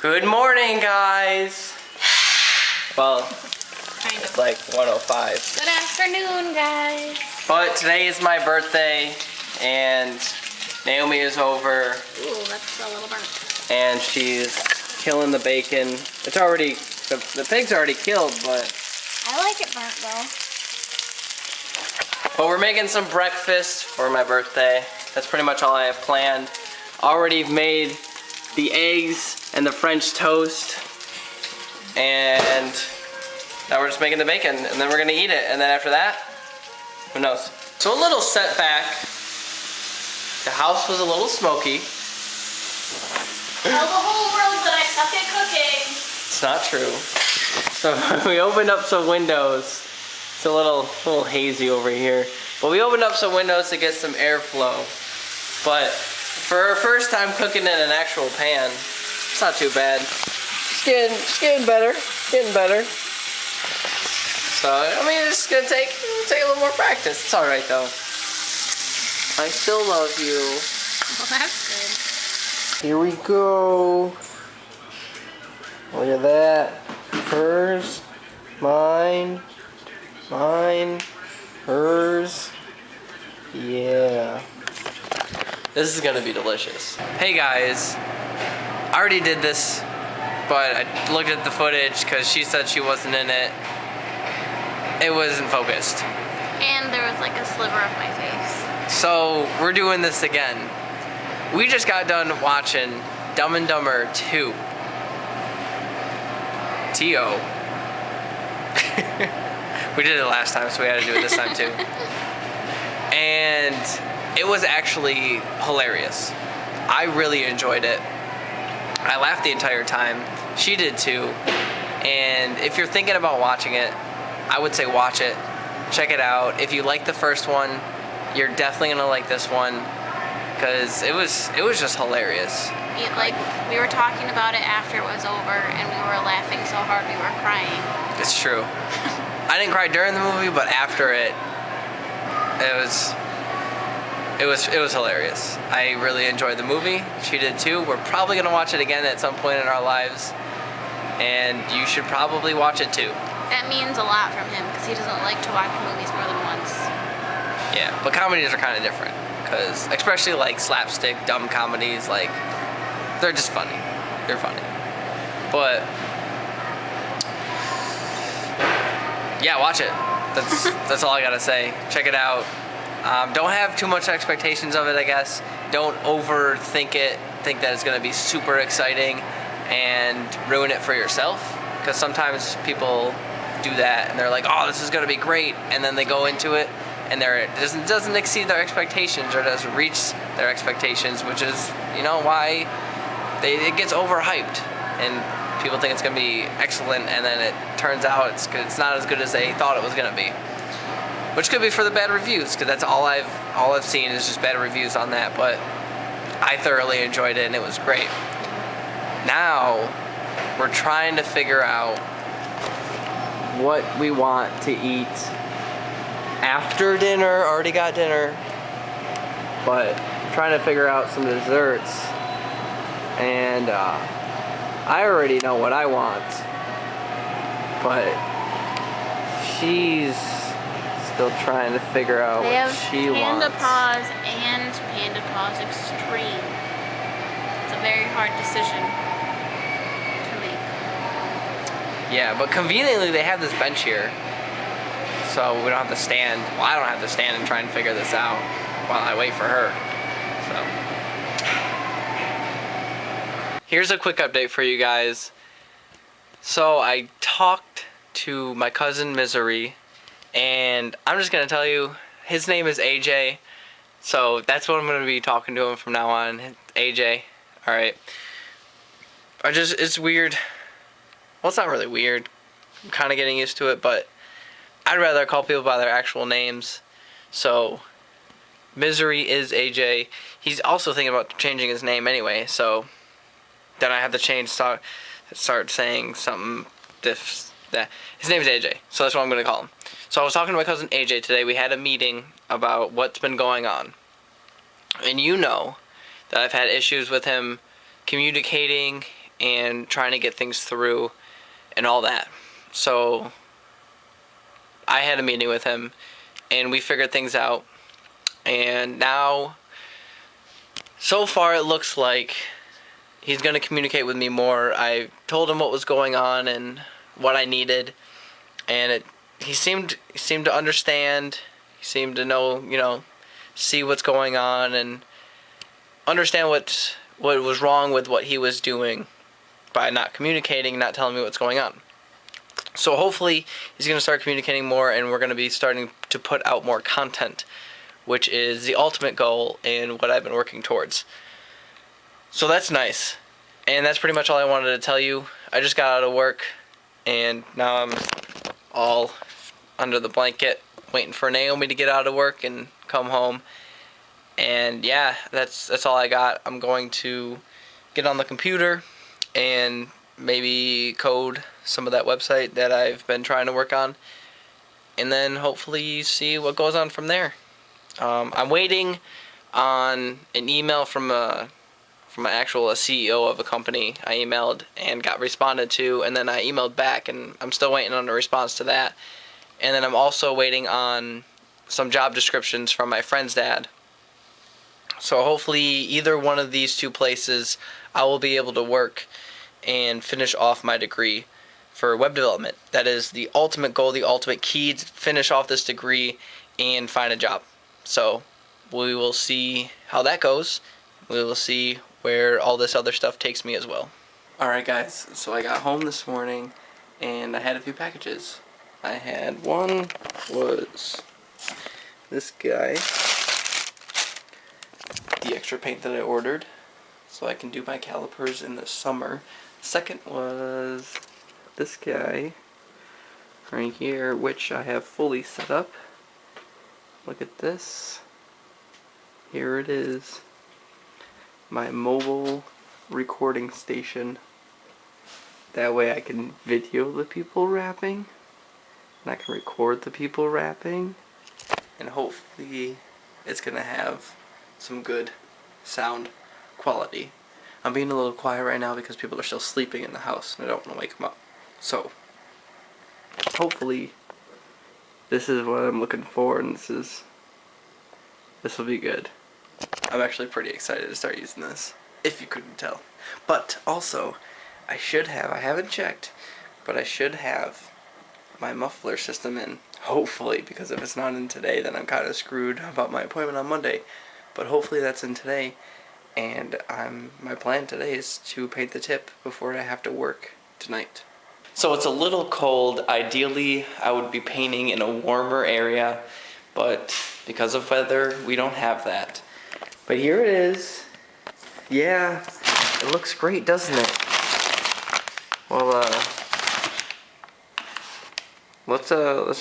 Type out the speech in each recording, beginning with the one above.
Good morning, guys. Well, Kind it's of. like 1:05. Good afternoon, guys. But today is my birthday, and Naomi is over, Ooh, that's a little burnt. and she's killing the bacon. It's already, the pig's already killed, but I like it burnt though. we're making some breakfast for my birthday. That's pretty much all I have planned. Already made the eggs and the French toast, and now we're just making the bacon, and then we're gonna eat it, and then after that, who knows? So a little setback. The house was a little smoky. Tell the whole world that I suck at cooking. It's not true. So we opened up some windows. It's a little hazy over here. But we opened up some windows to get some airflow. But for our first time cooking in an actual pan, it's not too bad. It's getting better. Getting better. So I mean, it's gonna take a little more practice. It's all right though. I still love you. Well, that's Here we go. Look at that. Hers, mine, hers. Yeah. This is gonna be delicious. Hey guys, I already did this, but I looked at the footage because she said she wasn't in it. It wasn't focused. good. And there was like a sliver of my face. So we're doing this again. We just got done watching Dumb and Dumber 2. T.O. We did it last time, so we had to do it this time too. And it was actually hilarious. I really enjoyed it. I laughed the entire time. She did too. And if you're thinking about watching it, I would say watch it. Check it out. If you like the first one, you're definitely gonna like this one, because it was just hilarious. Like, we were talking about it after it was over, and we were laughing so hard we were crying. It's true. I didn't cry during the movie, but after it was hilarious. I really enjoyed the movie. She did too. We're probably gonna watch it again at some point in our lives, and you should probably watch it too. That means a lot from him, because he doesn't like to watch movies more than once. Yeah, but comedies are kind of different, because especially like slapstick, dumb comedies, like they're just funny. They're funny. But yeah, watch it. That's all I gotta say. Check it out. Don't have too much expectations of it, I guess. Don't overthink it. Think that it's gonna be super exciting and ruin it for yourself, because sometimes people do that and they're like, oh, this is gonna be great, and then they go into it and it doesn't exceed their expectations, or doesn't reach their expectations, which is, you know, why it gets overhyped and people think it's gonna be excellent, and then it turns out it's not as good as they thought it was gonna be, which could be for the bad reviews, because that's all I've seen is just bad reviews on that. But I thoroughly enjoyed it and it was great. Now we're trying to figure out what we want to eat after dinner. Already got dinner, but trying to figure out some desserts, and I already know what I want, but she's still trying to figure out what she wants. Panda Paws and Panda Paws Extreme. It's a very hard decision to make. Yeah, but conveniently they have this bench here, so we don't have to stand. Well, I don't have to stand and try and figure this out while I wait for her. So here's a quick update for you guys. So I talked to my cousin Misery, and I'm just gonna tell you, his name is AJ, so that's what I'm gonna be talking to him from now on. AJ. All right. It's weird. Well, it's not really weird. I'm kind of getting used to it, but I'd rather call people by their actual names. So Misery is AJ. He's also thinking about changing his name anyway, so then I have to start saying something that his name is AJ, so that's what I'm going to call him. So I was talking to my cousin AJ today. We had a meeting about what's been going on, and you know that I've had issues with him communicating and trying to get things through and all that. So I had a meeting with him and we figured things out, and now so far it looks like he's going to communicate with me more. I told him what was going on and what I needed, and he seemed to understand. He seemed to know, see what's going on and understand what was wrong with what he was doing by not communicating, not telling me what's going on. So hopefully he's going to start communicating more, and we're going to be starting to put out more content, which is the ultimate goal and what I've been working towards. So that's nice. And that's pretty much all I wanted to tell you. I just got out of work, and now I'm all under the blanket waiting for Naomi to get out of work and come home. And yeah, that's all I got. I'm going to get on the computer and maybe code some of that website that I've been trying to work on, and then hopefully see what goes on from there. I'm waiting on an email from an actual CEO of a company. I emailed and got responded to, and then I emailed back, and I'm still waiting on a response to that. And then I'm also waiting on some job descriptions from my friend's dad. So hopefully either one of these two places I will be able to work and finish off my degree for web development. That is the ultimate goal, the ultimate key, to finish off this degree and find a job. So we will see how that goes. We will see where all this other stuff takes me as well. Alright guys, so I got home this morning and I had a few packages. I had one was this guy, the extra paint that I ordered so I can do my calipers in the summer. Second was this guy right here, which I have fully set up. Look at this. Here it is. My mobile recording station. That way I can video the people rapping, and I can record the people rapping, and hopefully it's gonna have some good sound quality. I'm being a little quiet right now because people are still sleeping in the house and I don't want to wake them up. So hopefully this is what I'm looking for, and this will be good. I'm actually pretty excited to start using this, if you couldn't tell. But also, I haven't checked, but I should have my muffler system in, hopefully, because if it's not in today, then I'm kind of screwed about my appointment on Monday. But hopefully that's in today, and my plan today is to paint the tip before I have to work tonight. So it's a little cold. Ideally, I would be painting in a warmer area, but because of weather, we don't have that. But here it is. Yeah, it looks great, doesn't it? Well, let's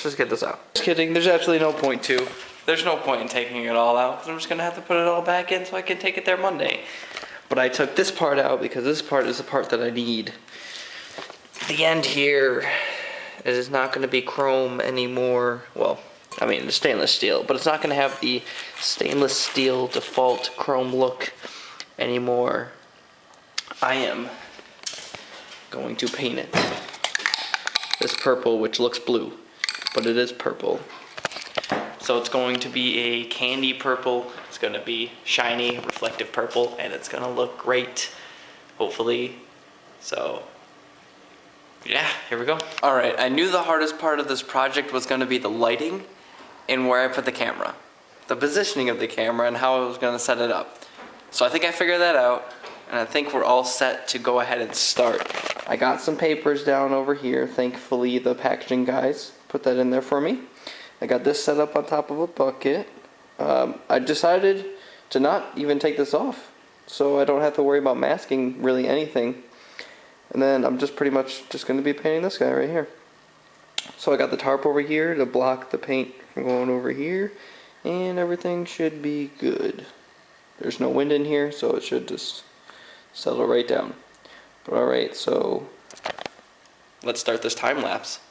just get this out. Just kidding. There's absolutely no point to. There's no point in taking it all out, because I'm just gonna have to put it all back in so I can take it there Monday. But I took this part out because this part is the part that I need. The end here is not gonna be chrome anymore. Well, I mean, it's stainless steel, but it's not gonna have the stainless steel default chrome look anymore. I am going to paint it this purple, which looks blue, but it is purple. So it's going to be a candy purple. It's going to be shiny, reflective purple, and it's going to look great, hopefully. So yeah, here we go. Alright, I knew the hardest part of this project was going to be the lighting and where I put the camera. The positioning of the camera and how I was going to set it up. So I think I figured that out, and I think we're all set to go ahead and start. I got some papers down over here. Thankfully the packaging guys put that in there for me. I got this set up on top of a bucket. I decided to not even take this off, so I don't have to worry about masking really anything. And then I'm just pretty much just going to be painting this guy right here. So I got the tarp over here to block the paint from going over here, and everything should be good. There's no wind in here, so it should just settle right down. But alright, so let's start this time lapse.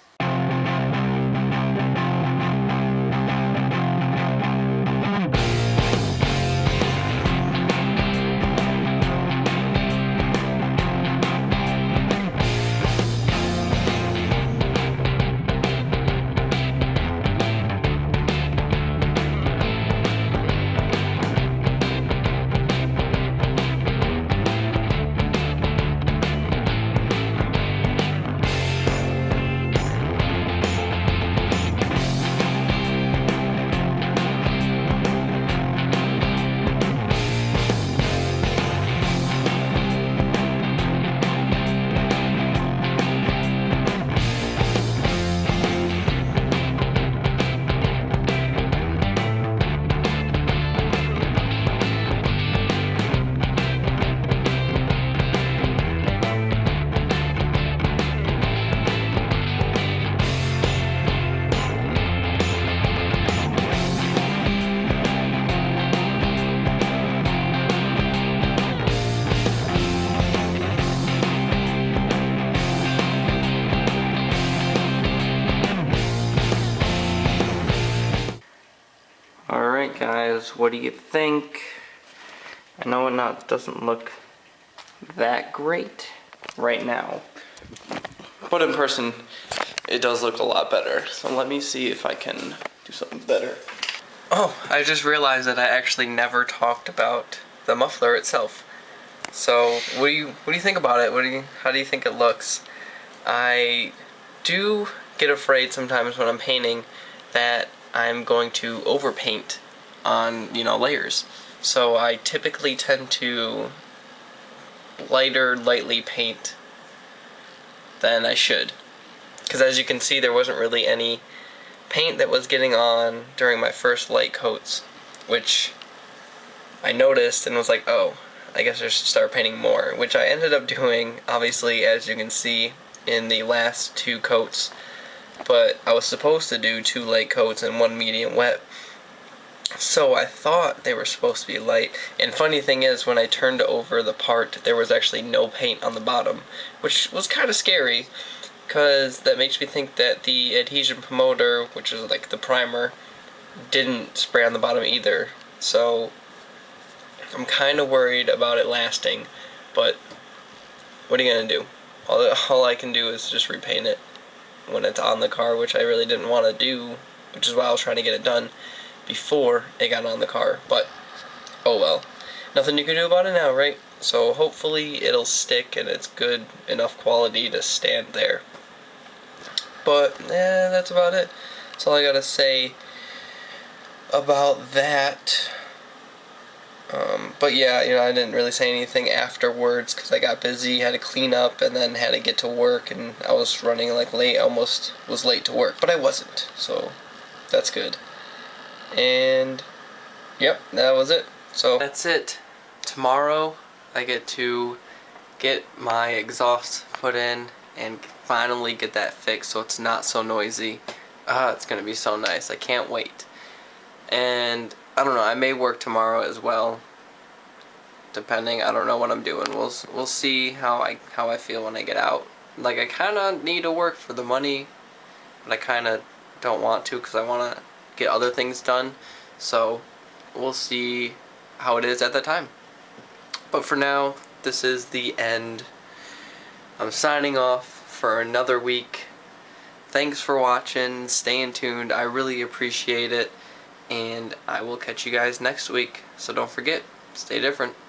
Alright guys, what do you think? I know it doesn't look that great right now, but in person it does look a lot better. So let me see if I can do something better. Oh, I just realized that I actually never talked about the muffler itself. So what do you think about it? How do you think it looks? I do get afraid sometimes when I'm painting that I'm going to overpaint on, layers. So I typically tend to lightly paint than I should. Because as you can see, there wasn't really any paint that was getting on during my first light coats, which I noticed and was like, oh, I guess I should start painting more, which I ended up doing, obviously, as you can see in the last 2 coats. But I was supposed to do 2 light coats and 1 medium wet. So I thought they were supposed to be light. And funny thing is, when I turned over the part, there was actually no paint on the bottom, which was kind of scary, because that makes me think that the adhesion promoter, which is like the primer, didn't spray on the bottom either. So I'm kind of worried about it lasting, but what are you going to do? All I can do is just repaint it when it's on the car, which I really didn't want to do, which is why I was trying to get it done before it got on the car. But oh well, nothing you can do about it now, right? So hopefully it'll stick and it's good enough quality to stand there. But that's about it. That's all I gotta say about that. But yeah, I didn't really say anything afterwards because I got busy, had to clean up, and then had to get to work, and I was running like late, almost was late to work, but I wasn't, so that's good. And yep, that was it. So that's it. Tomorrow I get to get my exhaust put in and finally get that fixed so it's not so noisy. It's gonna be so nice. I can't wait. And I don't know, I may work tomorrow as well, depending. I don't know what I'm doing. We'll see how I feel when I get out. Like, I kind of need to work for the money, but I kind of don't want to because I want to get other things done. So we'll see how it is at the time. But for now, this is the end. I'm signing off for another week. Thanks for watching, staying tuned. I really appreciate it. And I will catch you guys next week. So don't forget, stay different.